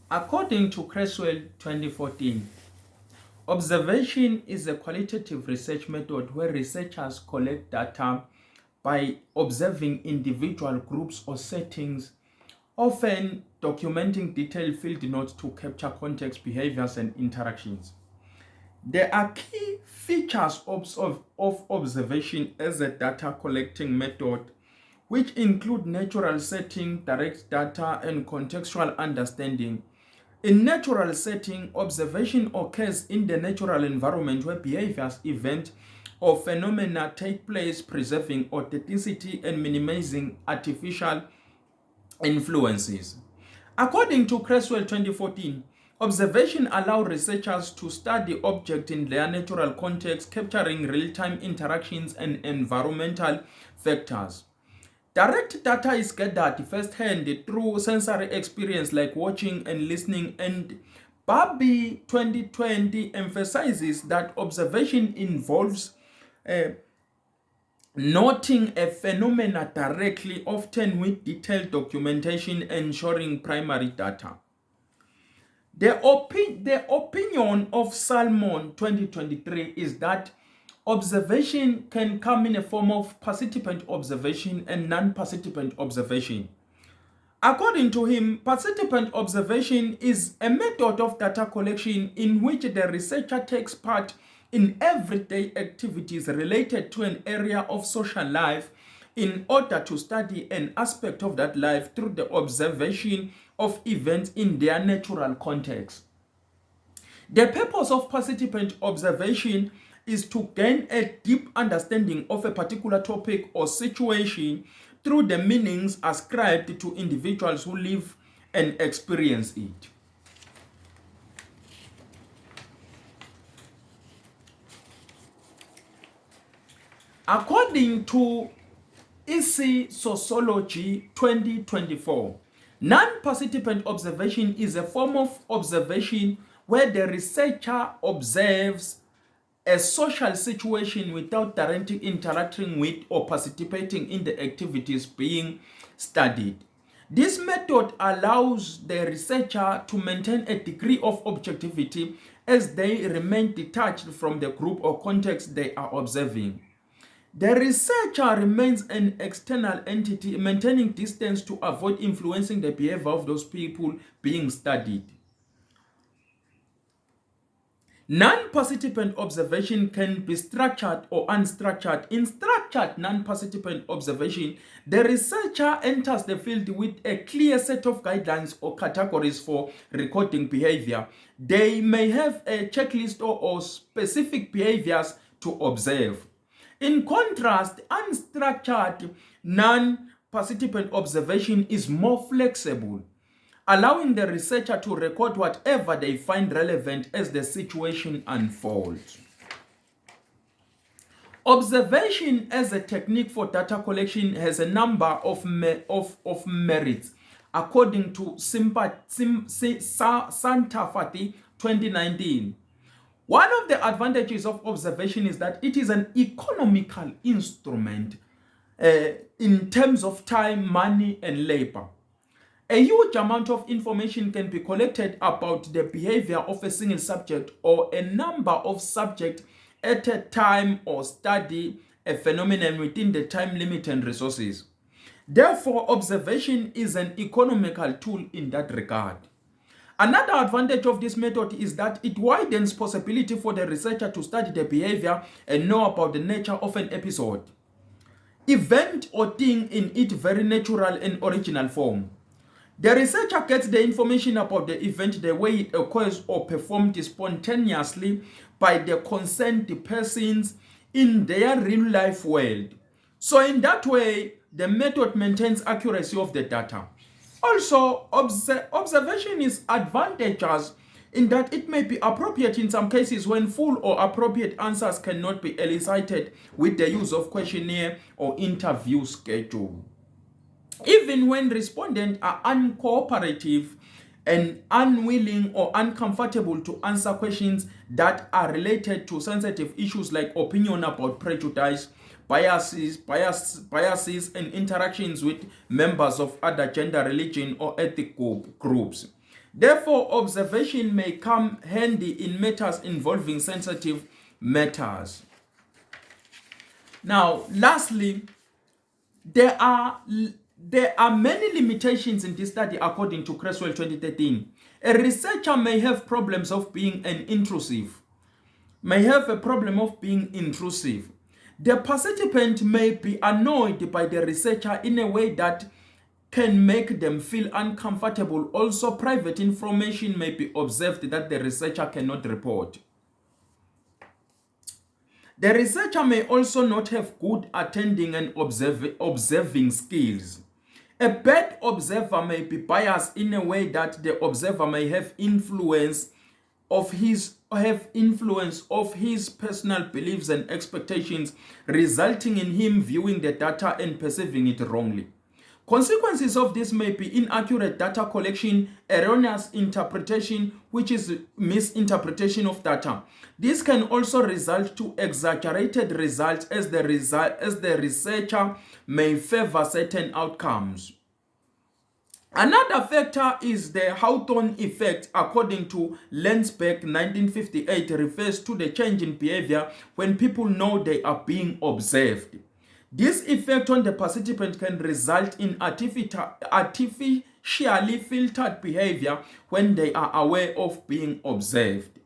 According to Creswell 2014, observation is a qualitative research method where researchers collect data by observing individual groups or settings, often documenting detailed field notes to capture context, behaviors, and interactions. There are key features of observation as a data collecting method, which include natural setting, direct data, and contextual understanding. In natural setting, observation occurs in the natural environment where behaviors, events, or phenomena take place, preserving authenticity and minimizing artificial influences. According to Creswell 2014, observation allows researchers to study objects in their natural context, capturing real-time interactions and environmental factors. Direct data is gathered firsthand through sensory experience like watching and listening, and Barbie 2020 emphasizes that observation involves noting a phenomena directly, often with detailed documentation, ensuring primary data. The opinion of Salmon 2023 is that observation can come in a form of participant observation and non-participant observation. According to him, participant observation is a method of data collection in which the researcher takes part in everyday activities related to an area of social life in order to study an aspect of that life through the observation of events in their natural context. The purpose of participant observation is to gain a deep understanding of a particular topic or situation through the meanings ascribed to individuals who live and experience it. According to EC Sociology 2024, non-participant observation is a form of observation where the researcher observes a social situation without directly interacting with or participating in the activities being studied. This method allows the researcher to maintain a degree of objectivity as they remain detached from the group or context they are observing. The researcher remains an external entity, maintaining distance to avoid influencing the behavior of those people being studied. Non-participant observation can be structured or unstructured. In structured non-participant observation, the researcher enters the field with a clear set of guidelines or categories for recording behavior. They may have a checklist or specific behaviors to observe. In contrast, unstructured non-participant observation is more flexible, allowing the researcher to record whatever they find relevant as the situation unfolds. Observation as a technique for data collection has a number of merits, according to Santafati 2019. One of the advantages of observation is that it is an economical instrument in terms of time, money, and labor. A huge amount of information can be collected about the behavior of a single subject or a number of subjects at a time, or study a phenomenon within the time limit and resources. Therefore, observation is an economical tool in that regard. Another advantage of this method is that it widens possibility for the researcher to study the behavior and know about the nature of an episode, event, or thing in its very natural and original form. The researcher gets the information about the event, the way it occurs or performed spontaneously by the concerned persons in their real life world. So in that way, the method maintains accuracy of the data. Also, observation is advantageous in that it may be appropriate in some cases when full or appropriate answers cannot be elicited with the use of questionnaire or interview schedule. Even when respondents are uncooperative and unwilling or uncomfortable to answer questions that are related to sensitive issues like opinion about prejudice, biases, and interactions with members of other gender, religion, or ethnic groups. Therefore, observation may come handy in matters involving sensitive matters. Now, lastly, there are many limitations in this study according to Creswell 2013. A researcher may have problems of being intrusive. The participant may be annoyed by the researcher in a way that can make them feel uncomfortable. Also, private information may be observed that the researcher cannot report. The researcher may also not have good attending and observing skills. A bad observer may be biased in a way that the observer may have influence of his personal beliefs and expectations, resulting in him viewing the data and perceiving it wrongly. Consequences of this may be inaccurate data collection, erroneous interpretation, which is misinterpretation of data. This can also result to exaggerated results as the researcher may favor certain outcomes. Another factor is the Hawthorne effect. According to Landsberg 1958, refers to the change in behavior when people know they are being observed. This effect on the participant can result in artificially filtered behavior when they are aware of being observed.